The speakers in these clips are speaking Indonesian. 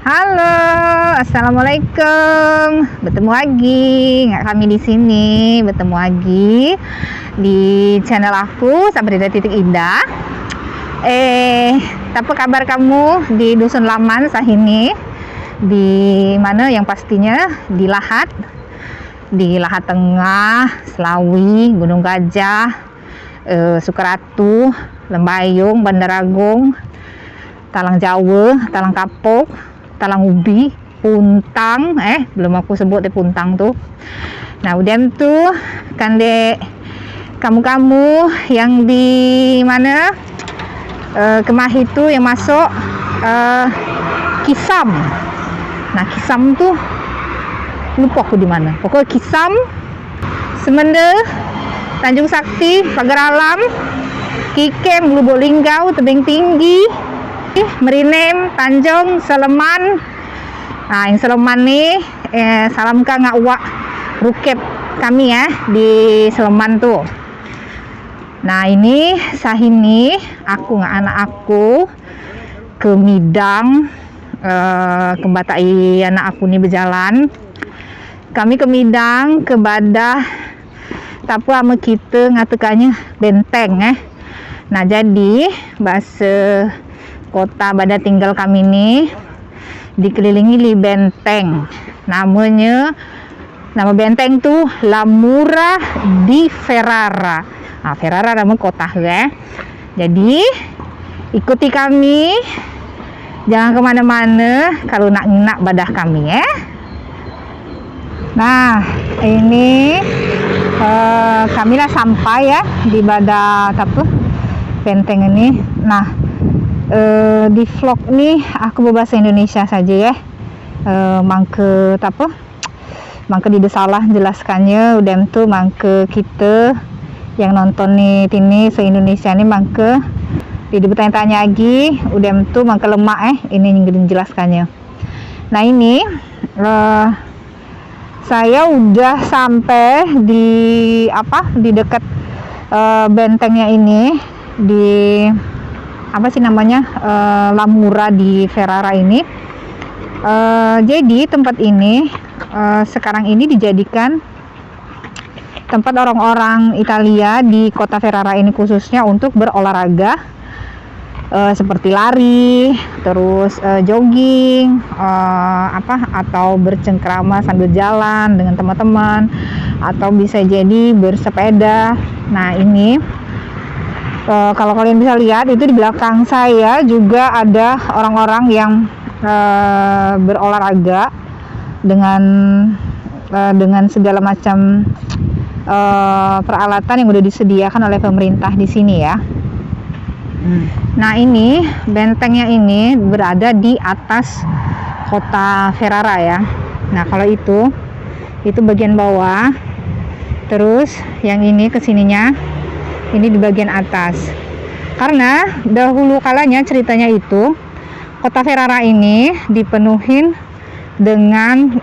Halo, assalamualaikum. Bertemu lagi, nggak kami di sini. Bertemu lagi di channel aku, Sabrina Titik Indah. Apa kabar kamu di Dusun Laman Sahini? Di mana yang pastinya di Lahat Tengah, Selawi, Gunung Gajah, Sukaratu, Lembayung, Bandar Agung, Talang Jawa, Talang Kapok, Talang Ubi, Puntang, belum aku sebut deh Puntang tuh. Nah, udah tuh kan dek kamu-kamu yang di mana kemah itu yang masuk Kisam. Nah, Kisam tuh lupa aku di mana. Pokoknya Kisam, Semende, Tanjung Sakti, Pagar Alam, Kikem, Lubuk Linggau, Tebing Tinggi, Merinem, Tanjung, Seleman. Nah, yang Seleman nih salam ka ngawak rukep kami ya di Seleman tuh. Nah, ini Sahini aku nggak anak aku ke Midang, kembatai anak aku nih berjalan. Kami ke Midang, ke Badah, tapi sama kita ngatukannya benteng Nah, jadi bahasa kota Badah tinggal kami ini dikelilingi li benteng. Nama benteng tuh Lamura di Ferrara. Nah, Ferrara nama kota Jadi ikuti kami, jangan kemana-mana kalau nak nginak Badah kami Nah, ini kami lah sampai ya di Badah benteng ini. Nah, di vlog nih aku berbahasa Indonesia saja ya. Mangke tidak salah jelaskannya. Udah tuh mangke kita yang nonton nih ini se-Indonesia nih mangke tidak bertanya-tanya lagi. Udah tuh mangke lemak ini yang jelaskannya. Nah, ini saya udah sampai di dekat bentengnya ini, di Lamura di Ferrara ini. Jadi tempat ini sekarang ini dijadikan tempat orang-orang Italia di kota Ferrara ini khususnya untuk berolahraga, seperti lari, terus jogging, atau bercengkrama sambil jalan dengan teman-teman, atau bisa jadi bersepeda. Nah, ini kalau kalian bisa lihat itu di belakang saya juga ada orang-orang yang berolahraga dengan segala macam peralatan yang udah disediakan oleh pemerintah di sini ya. Nah, ini bentengnya ini berada di atas kota Ferrara ya. Nah, kalau itu bagian bawah, terus yang ini kesininya ini di bagian atas. Karena dahulu kalanya ceritanya itu kota Ferrara ini dipenuhin dengan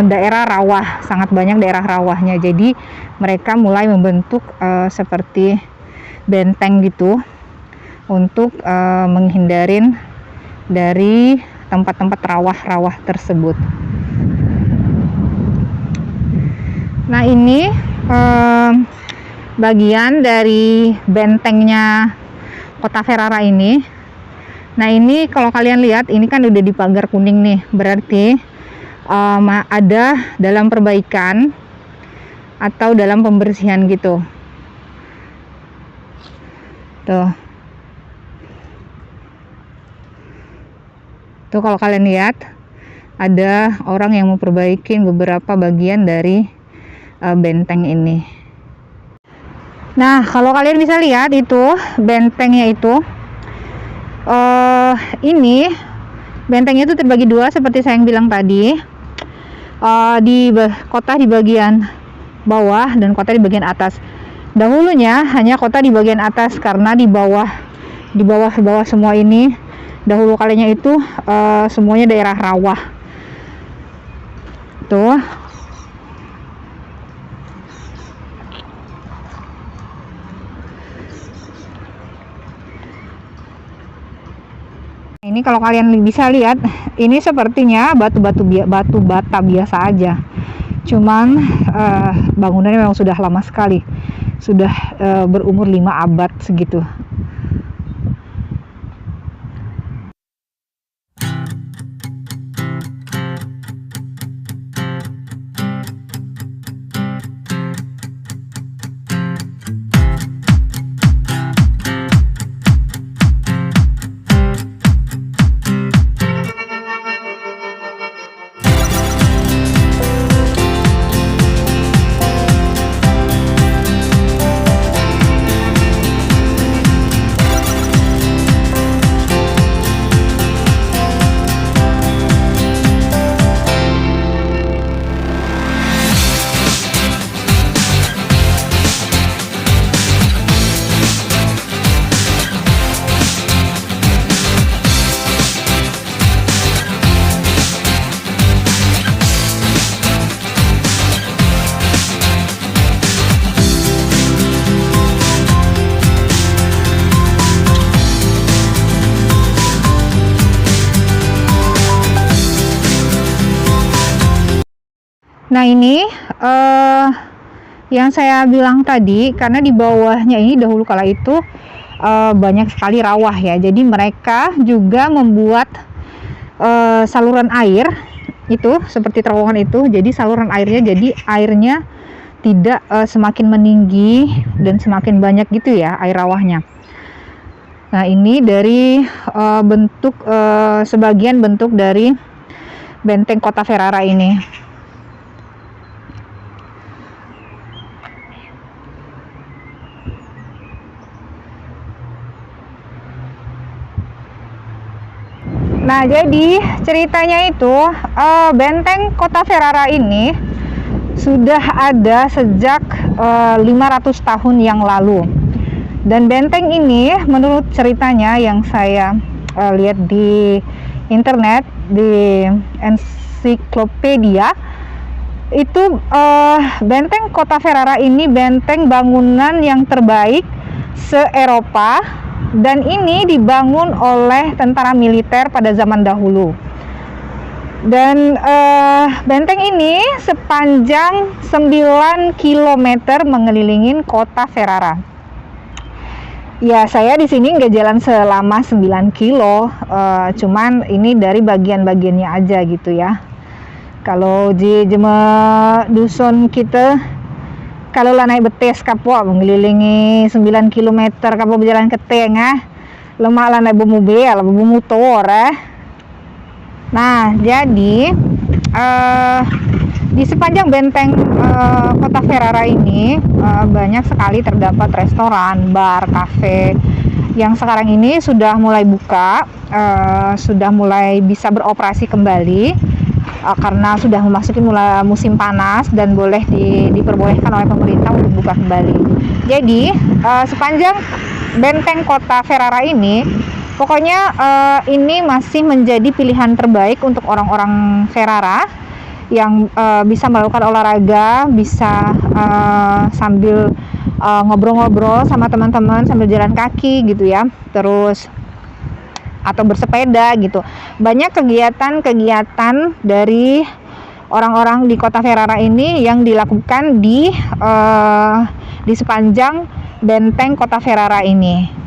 daerah rawa, sangat banyak daerah rawahnya. Jadi mereka mulai membentuk seperti benteng gitu untuk menghindarin dari tempat-tempat rawa-rawa tersebut. Nah, ini bagian dari bentengnya kota Ferrara ini. Nah, ini kalau kalian lihat ini kan udah dipagar kuning nih, berarti ada dalam perbaikan atau dalam pembersihan gitu tuh kalau kalian lihat ada orang yang memperbaiki beberapa bagian dari benteng ini. Nah, kalau kalian bisa lihat itu bentengnya itu ini bentengnya itu terbagi dua seperti saya yang bilang tadi, di kota di bagian bawah dan kota di bagian atas. Dahulunya hanya kota di bagian atas karena di bawah semua ini dahulu kalinya itu semuanya daerah rawa tuh. Ini kalau kalian bisa lihat, ini sepertinya batu bata biasa aja. Cuman bangunannya memang sudah lama sekali, sudah berumur 5 abad segitu. Nah ini yang saya bilang tadi, karena di bawahnya ini dahulu kala itu banyak sekali rawa ya, jadi mereka juga membuat saluran air itu seperti terowongan itu, jadi saluran airnya, jadi airnya tidak semakin meninggi dan semakin banyak gitu ya air rawahnya. Nah ini dari bentuk sebagian bentuk dari benteng kota Ferrara ini. Nah, jadi ceritanya itu benteng kota Ferrara ini sudah ada sejak 500 tahun yang lalu. Dan benteng ini menurut ceritanya yang saya lihat di internet, di ensiklopedia, itu benteng kota Ferrara ini benteng bangunan yang terbaik se-Eropa. Dan ini dibangun oleh tentara militer pada zaman dahulu. Dan benteng ini sepanjang 9 km mengelilingin kota Ferrara. Ya, saya di sini nggak jalan selama 9 kilo, cuman ini dari bagian-bagiannya aja gitu ya. Kalau di jema dusun kita, kalau lah naik betes kapok mengelilingi 9 km kapok berjalan ke tengah, lemak lah naik mobil, motor Nah, jadi di sepanjang benteng kota Ferrara ini banyak sekali terdapat restoran, bar, kafe yang sekarang ini sudah mulai buka, sudah mulai bisa beroperasi kembali. Karena sudah memasuki mulai musim panas dan boleh diperbolehkan oleh pemerintah untuk buka kembali. Jadi sepanjang benteng kota Ferrara ini, pokoknya ini masih menjadi pilihan terbaik untuk orang-orang Ferrara yang bisa melakukan olahraga, bisa sambil ngobrol-ngobrol sama teman-teman sambil jalan kaki gitu ya, terus atau bersepeda gitu. Banyak kegiatan-kegiatan dari orang-orang di kota Ferrara ini yang dilakukan di sepanjang benteng kota Ferrara ini.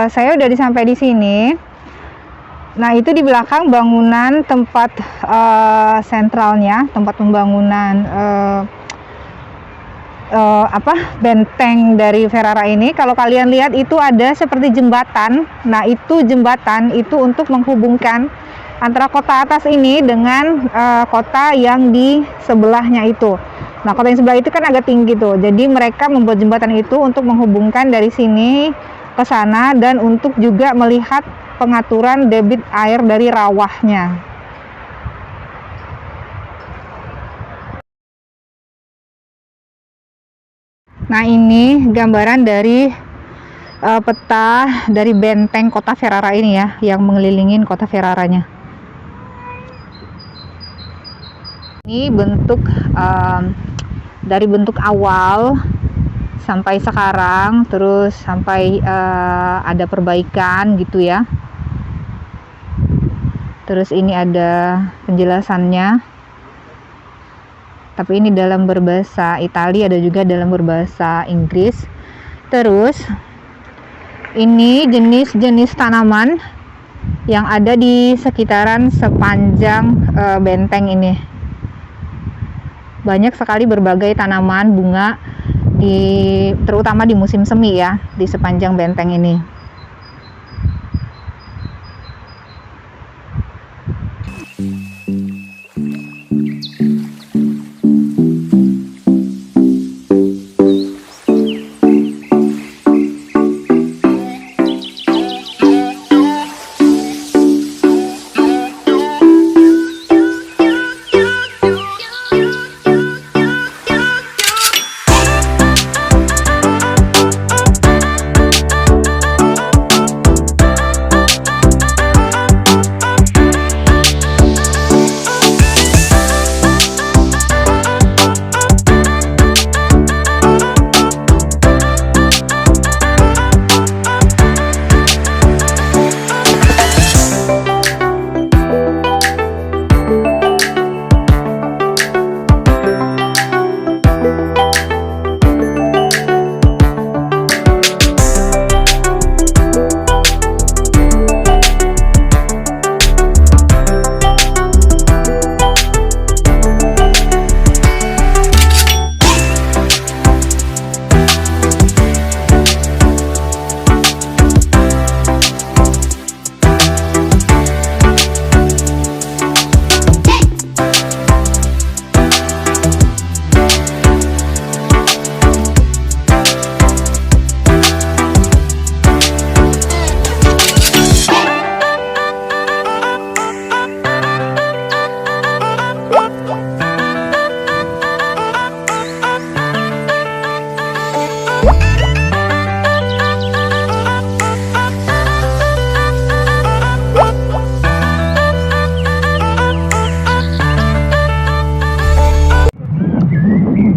saya udah sampai di sini. Nah, itu di belakang bangunan tempat sentralnya, tempat pembangunan benteng dari Ferrara ini. Kalau kalian lihat itu ada seperti jembatan. Nah, itu jembatan itu untuk menghubungkan antara kota atas ini dengan kota yang di sebelahnya itu. Nah, kota yang sebelah itu kan agak tinggi tuh. Jadi mereka membuat jembatan itu untuk menghubungkan dari sini ke sana dan untuk juga melihat pengaturan debit air dari rawahnya. Nah, ini gambaran dari peta dari benteng kota Ferrara ini ya, yang mengelilingin kota Ferraranya. Ini bentuk dari bentuk awal sampai sekarang, terus sampai ada perbaikan gitu ya. Terus ini ada penjelasannya. Tapi ini dalam berbahasa Italia, ada juga dalam berbahasa Inggris. Terus ini jenis-jenis tanaman yang ada di sekitaran sepanjang benteng ini. Banyak sekali berbagai tanaman bunga terutama di musim semi ya, di sepanjang benteng ini.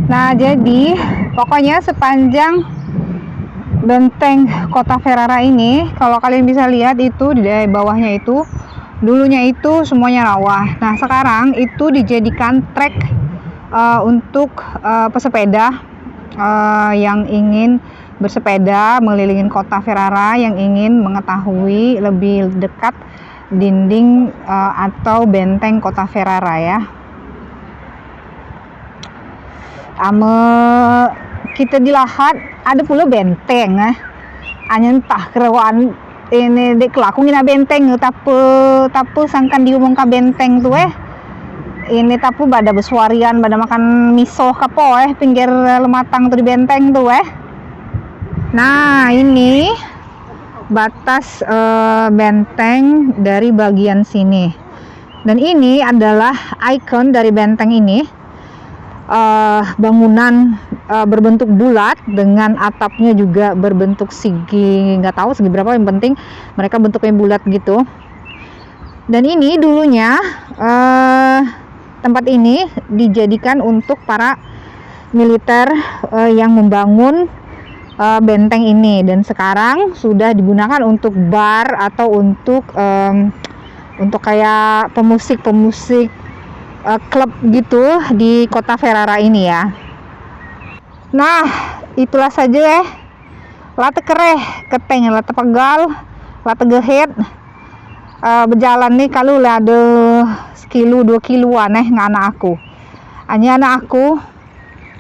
Nah, jadi pokoknya sepanjang benteng kota Ferrara ini, kalau kalian bisa lihat itu di bawahnya itu dulunya itu semuanya rawa. Nah, sekarang itu dijadikan trek untuk pesepeda yang ingin bersepeda mengelilingi kota Ferrara, yang ingin mengetahui lebih dekat dinding atau benteng kota Ferrara ya. Kita dilihat ada pula benteng hanya entah kerewan ini dek kelakung ina benteng tapi sangkan diumum ka benteng tuh ini tapi pada bersuarian pada makan miso kapo pinggir lematang tuh di benteng tuh Nah, ini batas benteng dari bagian sini, dan ini adalah ikon dari benteng ini. Bangunan berbentuk bulat dengan atapnya juga berbentuk segi, nggak tahu segi berapa, yang penting mereka bentuknya bulat gitu. Dan ini dulunya tempat ini dijadikan untuk para militer yang membangun benteng ini, dan sekarang sudah digunakan untuk bar atau untuk kayak pemusik klub gitu di kota Ferrara ini ya. Nah, itulah saja late kereh keteng late pegal late gehet berjalan nih kalau lah ada sekilo 2 kiloan anak aku. Hanya anak aku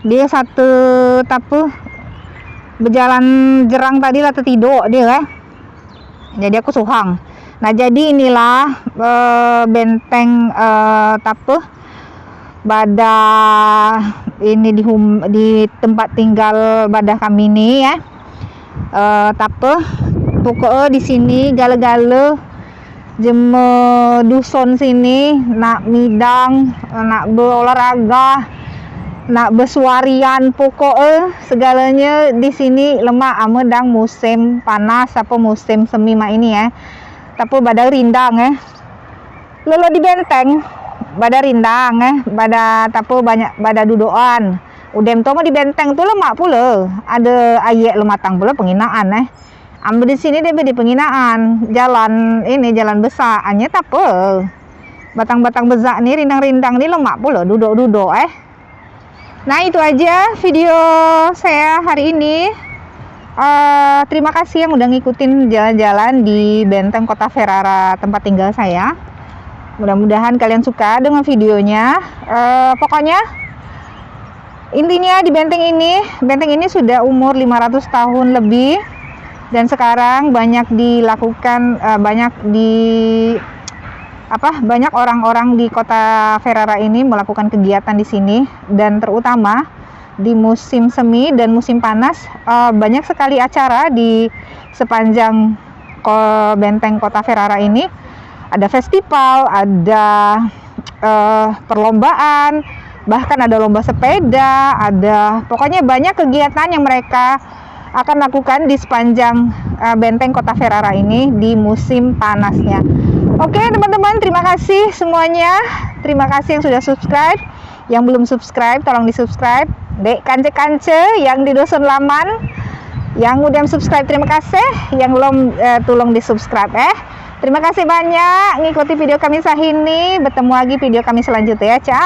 dia satu tapu berjalan jerang tadi lah tidur dia jadi aku suhang. Nah jadi inilah benteng tapu badah ini di tempat tinggal badah kami nih ya. Tapu pokoknya di sini gale-gale jeme dusun sini nak midang, nak berolahraga, nak bersuarian, pokoknya segalanya di sini lemak amedang musim panas apa musim semi mak ini ya. Tapi pada rindang lelo di benteng pada rindang pada tapi banyak pada dudukan. Udem tu mah di benteng tu lemak pula. Ada ayek lematang pula penghinaan ambil di sini dia di penghinaan jalan ini jalan besar hanya tak apa batang-batang bezak nih rindang-rindang nih lemak pula duduk-duduk Nah itu aja video saya hari ini. Terima kasih yang udah ngikutin jalan-jalan di benteng kota Ferrara tempat tinggal saya. Mudah-mudahan kalian suka dengan videonya. Pokoknya intinya di benteng ini sudah umur 500 tahun lebih. Dan sekarang banyak dilakukan banyak orang-orang di kota Ferrara ini melakukan kegiatan di sini dan terutama di musim semi dan musim panas banyak sekali acara di sepanjang benteng kota Ferrara ini. Ada festival, ada perlombaan, bahkan ada lomba sepeda, ada pokoknya banyak kegiatan yang mereka akan lakukan di sepanjang benteng kota Ferrara ini di musim panasnya. Oke teman-teman, terima kasih semuanya. Terima kasih yang sudah subscribe. Yang belum subscribe tolong di subscribe. Dek kance-kance yang di Dusun Laman, yang udah subscribe terima kasih. Yang belum tolong di subscribe Terima kasih banyak ngikuti video kami sahini. Bertemu lagi video kami selanjutnya. Ciao.